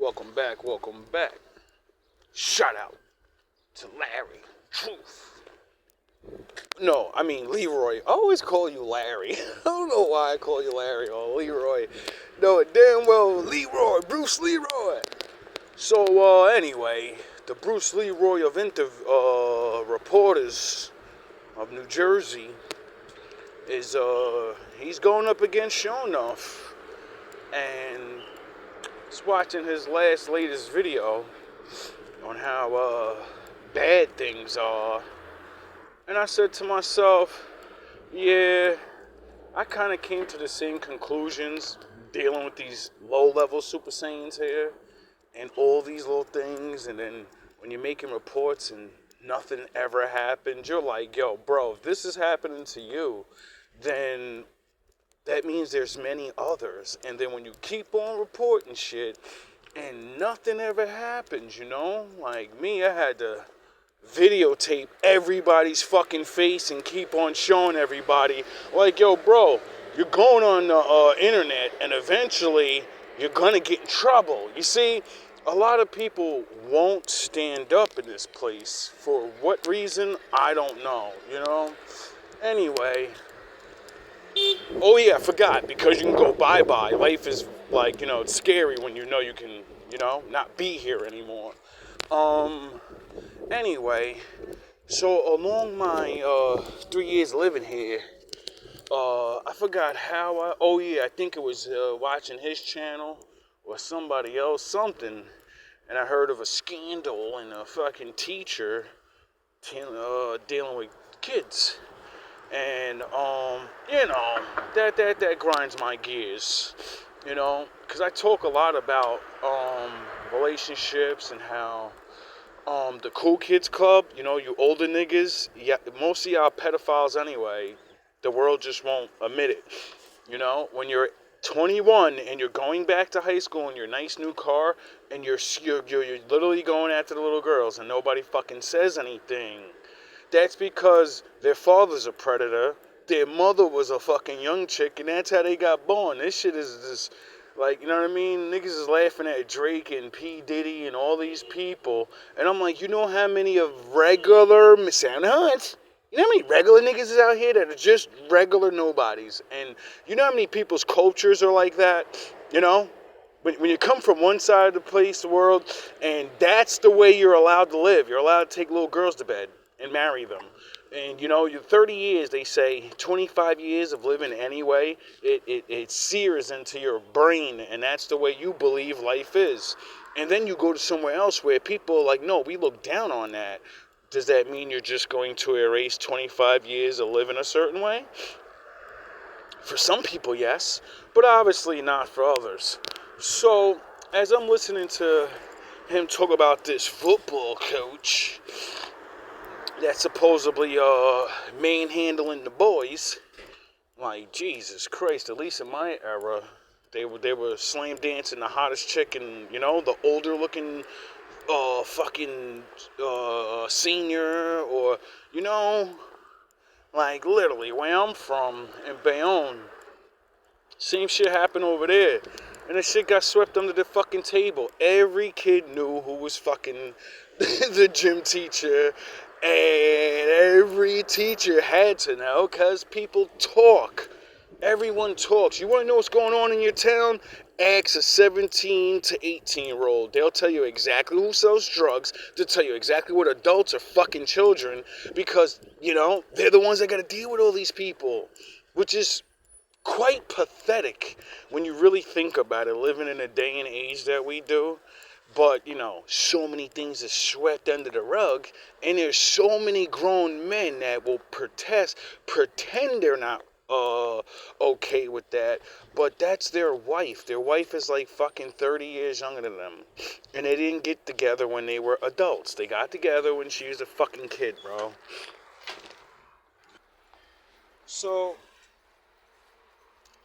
welcome back. Shout out to Larry Truth. No, I mean Leroy. I always call you Larry. I don't know why I call you Larry or Leroy. No, damn well Leroy, Bruce Leroy. So, anyway, the Bruce Leroy of reporters of New Jersey is, he's going up against Shonuff. And just watching his latest video on how, bad things are. And I said to myself, yeah, I kind of came to the same conclusions dealing with these low-level Super Saiyans here and all these little things. And then when you're making reports and nothing ever happened, you're like, yo, bro, if this is happening to you, then that means there's many others. And then when you keep on reporting shit and nothing ever happens, like me, I had to videotape everybody's fucking face and keep on showing everybody, like, yo, bro, you're going on the internet and eventually you're gonna get in trouble. You see, a lot of people won't stand up in this place. For what reason, I don't know, Anyway, oh yeah, I forgot, because you can go bye-bye. Life is like, it's scary when you can, not be here anymore. Anyway, so along my 3 years living here, I forgot how I think it was watching his channel or somebody else, something, and I heard of a scandal and a fucking teacher dealing with kids. And, that grinds my gears, because I talk a lot about relationships and how the cool kids club, you older niggas, yeah, most of y'all pedophiles anyway. The world just won't admit it. When you're 21 and you're going back to high school in your nice new car and you're literally going after the little girls and nobody fucking says anything. That's because their father's a predator, their mother was a fucking young chick, and that's how they got born. This shit is just, like, you know what I mean? Niggas is laughing at Drake and P. Diddy and all these people, and I'm like, you know how many of regular Sound Hunts? You know how many regular niggas is out here that are just regular nobodies? And you know how many people's cultures are like that? When you come from one side of the world, and that's the way you're allowed to live. You're allowed to take little girls to bed and marry them. And, you're 30 years, they say, 25 years of living anyway, it sears into your brain, and that's the way you believe life is. And then you go to somewhere else where people are like, no, we look down on that. Does that mean you're just going to erase 25 years of living a certain way? For some people, yes, but obviously not for others. So, as I'm listening to him talk about this football coach that's supposedly manhandling the boys, like, Jesus Christ, at least in my era, they were slam dancing the hottest chick and, the older looking fucking senior, or, like, literally, where I'm from, in Bayonne, same shit happened over there. And the shit got swept under the fucking table. Every kid knew who was fucking the gym teacher. And every teacher had to know, because people talk. Everyone talks. You want to know what's going on in your town? Ask a 17 to 18-year-old. They'll tell you exactly who sells drugs. They'll tell you exactly what adults are fucking children. Because, they're the ones that got to deal with all these people. Which is quite pathetic when you really think about it, living in a day and age that we do. But, so many things are swept under the rug, and there's so many grown men that will pretend they're not okay with that, but that's their wife. Their wife is like fucking 30 years younger than them, and they didn't get together when they were adults. They got together when she was a fucking kid, bro. So,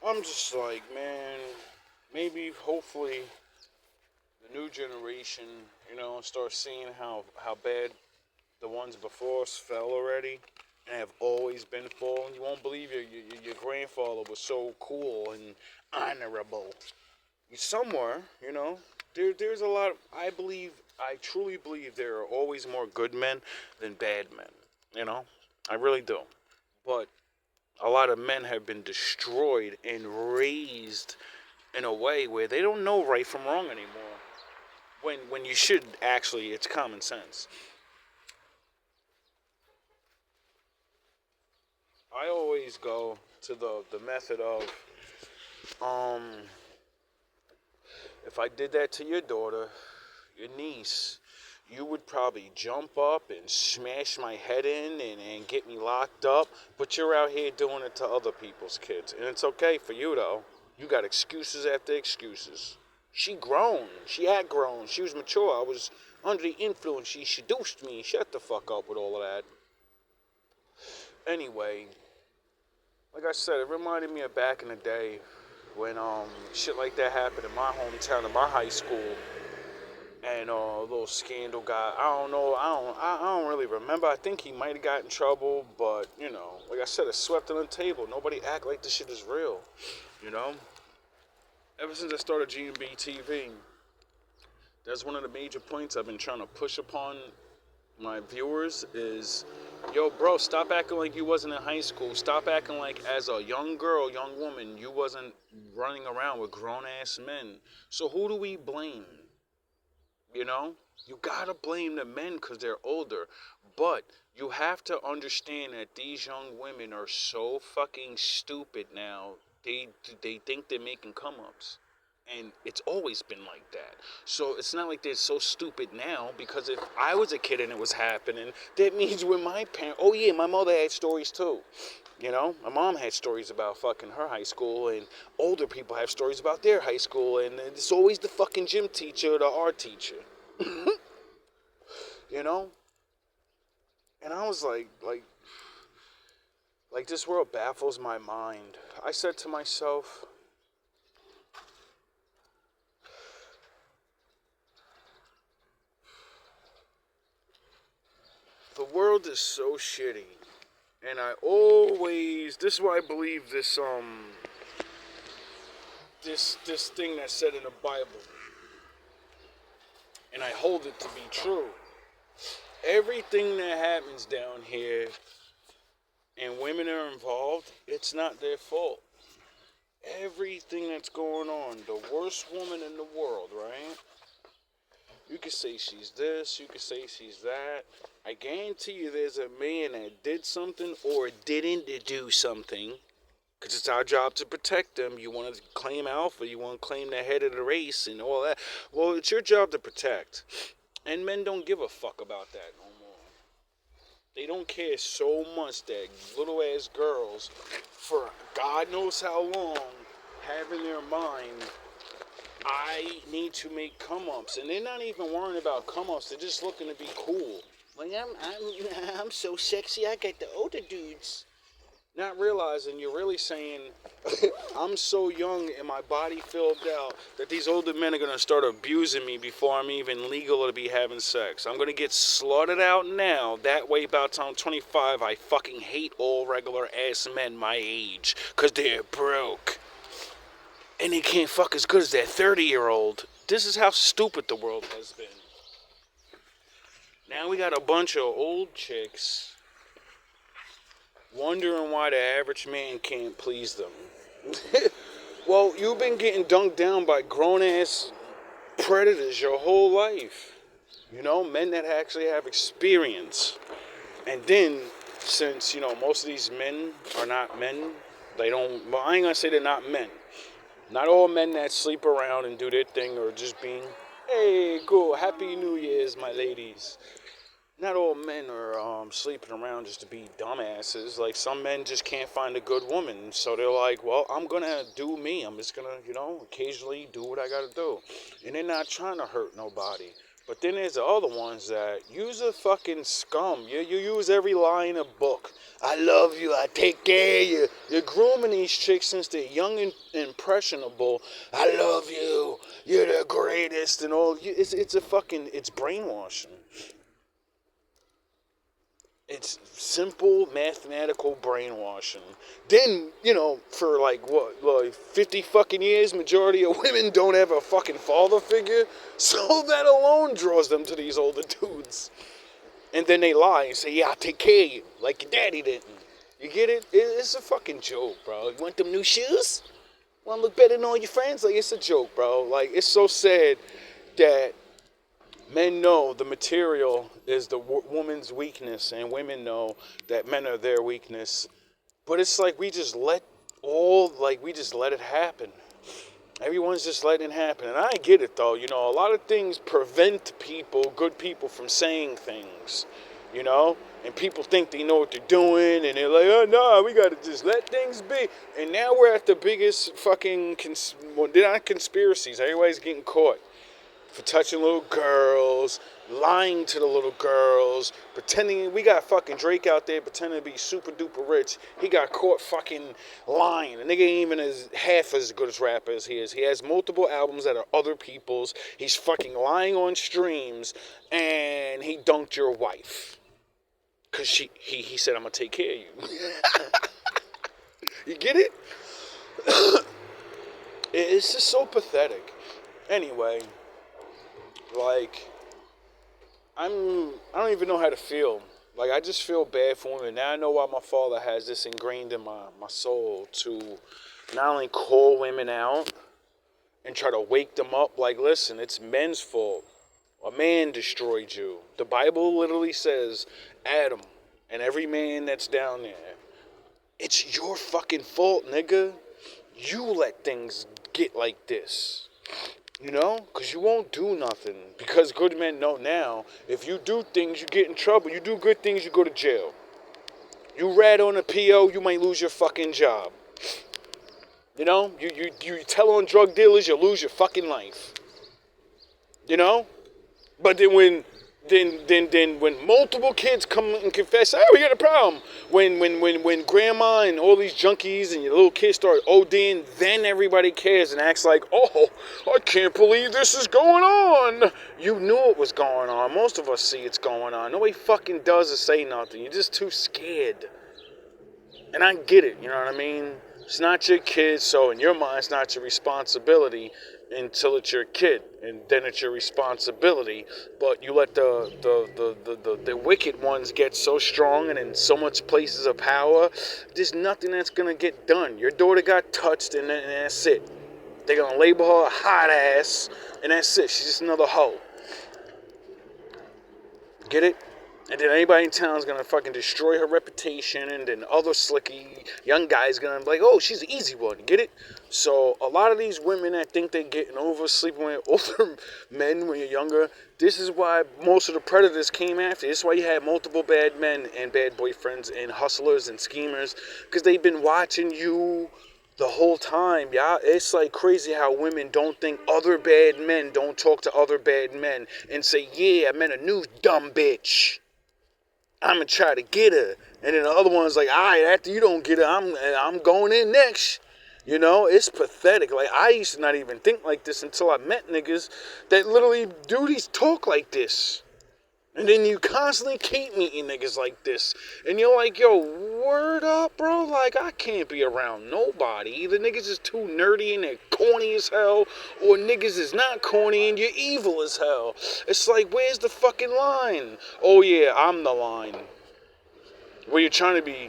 I'm just like, man, maybe, hopefully, the new generation, start seeing how bad the ones before us fell already and have always been falling. You won't believe your grandfather was so cool and honorable. Somewhere, There's a lot of, I truly believe there are always more good men than bad men. You know, I really do. But a lot of men have been destroyed and raised in a way where they don't know right from wrong anymore. When you should actually, it's common sense. I always go to the method of, um, if I did that to your daughter, your niece, you would probably jump up and smash my head in and get me locked up. But you're out here doing it to other people's kids. And it's okay for you, though. You got excuses after excuses. She grown. She had grown. She was mature. I was under the influence. She seduced me. Shut the fuck up with all of that. Anyway, like I said, it reminded me of back in the day when shit like that happened in my hometown, in my high school. And a little scandal got, I don't know, I don't really remember. I think he might have got in trouble, but like I said, it swept on the table. Nobody act like this shit is real, you know. Ever since I started GMB TV, that's one of the major points I've been trying to push upon my viewers is, yo, bro, stop acting like you wasn't in high school. Stop acting like as a young girl, young woman, you wasn't running around with grown ass men. So who do we blame? You know, you gotta blame the men because they're older. But you have to understand that these young women are so fucking stupid now. They think they're making come ups. And it's always been like that. So it's not like they're so stupid now, because if I was a kid and it was happening, that means when my parents, oh yeah, my mother had stories too. You know, my mom had stories about fucking her high school, and older people have stories about their high school, and it's always the fucking gym teacher or the art teacher. You know? And I was like this world baffles my mind. I said to myself, the world is so shitty. And I always, this is why I believe this thing that's said in the Bible. And I hold it to be true. Everything that happens down here and women are involved, it's not their fault. Everything that's going on, the worst woman in the world, right? You could say she's this, you could say she's that. I guarantee you there's a man that did something or didn't do something, because it's our job to protect them. You want to claim alpha, you want to claim the head of the race and all that. Well, it's your job to protect. And men don't give a fuck about that no more. They don't care so much that little ass girls, for God knows how long, have in their mind, I need to make come ups. And they're not even worrying about come ups, they're just looking to be cool. Like, I'm so sexy, I got the older dudes. Not realizing you're really saying, I'm so young and my body filled out that these older men are going to start abusing me before I'm even legal to be having sex. I'm going to get slaughtered out now. That way, about time 25, I fucking hate all regular ass men my age, because they're broke. And they can't fuck as good as that 30-year-old. This is how stupid the world has been. Now we got a bunch of old chicks wondering why the average man can't please them. Well, you've been getting dunked down by grown-ass predators your whole life. You know, men that actually have experience. And then, since, most of these men are not men, they don't, well, I ain't gonna say they're not men. Not all men that sleep around and do their thing are just being, hey, cool, Happy New Year's, my ladies. Not all men are sleeping around just to be dumbasses. Like, some men just can't find a good woman. So they're like, well, I'm going to do me. I'm just going to, occasionally do what I got to do. And they're not trying to hurt nobody. But then there's the other ones that use a fucking scum. You use every lie in a book. I love you. I take care of you. You're grooming these chicks since they're young and impressionable. I love you. You're the greatest and all. It's brainwashing. It's simple mathematical brainwashing. Then, for like what, like 50 fucking years, majority of women don't have a fucking father figure. So that alone draws them to these older dudes. And then they lie and say, yeah, I'll take care of you, like your daddy didn't. You get it? It's a fucking joke, bro. You want them new shoes? Want to look better than all your friends? Like, it's a joke, bro. Like, it's so sad that men know the material is the woman's weakness, and women know that men are their weakness. But it's like we just let it happen. Everyone's just letting it happen. And I get it, though. A lot of things prevent good people from saying things, And people think they know what they're doing, and they're like, oh, no, we got to just let things be. And now we're at the biggest fucking, they're not conspiracies. Everybody's getting caught for touching little girls, lying to the little girls, pretending. We got fucking Drake out there pretending to be super duper rich. He got caught fucking lying. The nigga ain't even half as good as rapper as he is. He has multiple albums that are other people's. He's fucking lying on streams, and he dunked your wife. Cause he said, I'm gonna take care of you. You get it? It's just so pathetic. Anyway, like, I don't even know how to feel. Like, I just feel bad for women. Now I know why my father has this ingrained in my soul to not only call women out and try to wake them up. Like, listen, it's men's fault. A man destroyed you. The Bible literally says Adam and every man that's down there. It's your fucking fault, nigga. You let things get like this. Because you won't do nothing. Because good men know now, if you do things, you get in trouble. You do good things, you go to jail. You rat on a PO, you might lose your fucking job. You tell on drug dealers, you lose your fucking life. But then when multiple kids come and confess, we got a problem. When grandma and all these junkies and your little kids start ODing, then everybody cares and acts like, oh, I can't believe this is going on. You knew it was going on. Most of us see it's going on. Nobody fucking does or say nothing. You're just too scared. And I get it, you know what I mean? It's not your kid, so in your mind, it's not your responsibility until it's your kid, and then it's your responsibility. But you let the wicked ones get so strong and in so much places of power, there's nothing that's gonna get done. Your daughter got touched, and that's it. They're gonna label her a hot ass, and that's it. She's just another hoe. Get it? And then anybody in town is going to fucking destroy her reputation, and then other slicky young guys going to be like, oh, she's an easy one. Get it? So a lot of these women that think they're getting over sleeping with older men when you're younger, this is why most of the predators came after. This is why you had multiple bad men and bad boyfriends and hustlers and schemers, because they've been watching you the whole time. Yeah, it's like crazy how women don't think other bad men don't talk to other bad men and say, yeah, I met a new dumb bitch. I'm gonna try to get her. And then the other one's like, all right, after you don't get her, I'm going in next. It's pathetic. Like, I used to not even think like this until I met niggas that literally do these talk like this. And then you constantly keep meeting niggas like this. And you're like, yo, word up, bro. Like, I can't be around nobody. Either niggas is too nerdy and they're corny as hell, or niggas is not corny and you're evil as hell. It's like, where's the fucking line? Oh, yeah, I'm the line. Where you're trying to be,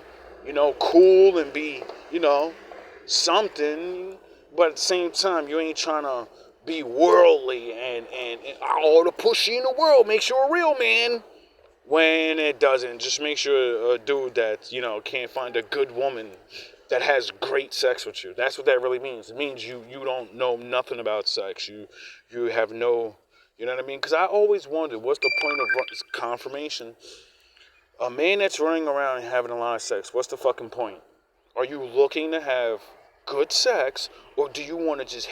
cool and be, something. But at the same time, you ain't trying to be worldly and all the pussy in the world makes you a real man, when it doesn't. Just makes you a dude that can't find a good woman that has great sex with you. That's what that really means. It means you don't know nothing about sex. You have no, you know what I mean? Because I always wondered, what's the point of confirmation? A man that's running around and having a lot of sex, what's the fucking point? Are you looking to have good sex, or do you want to just have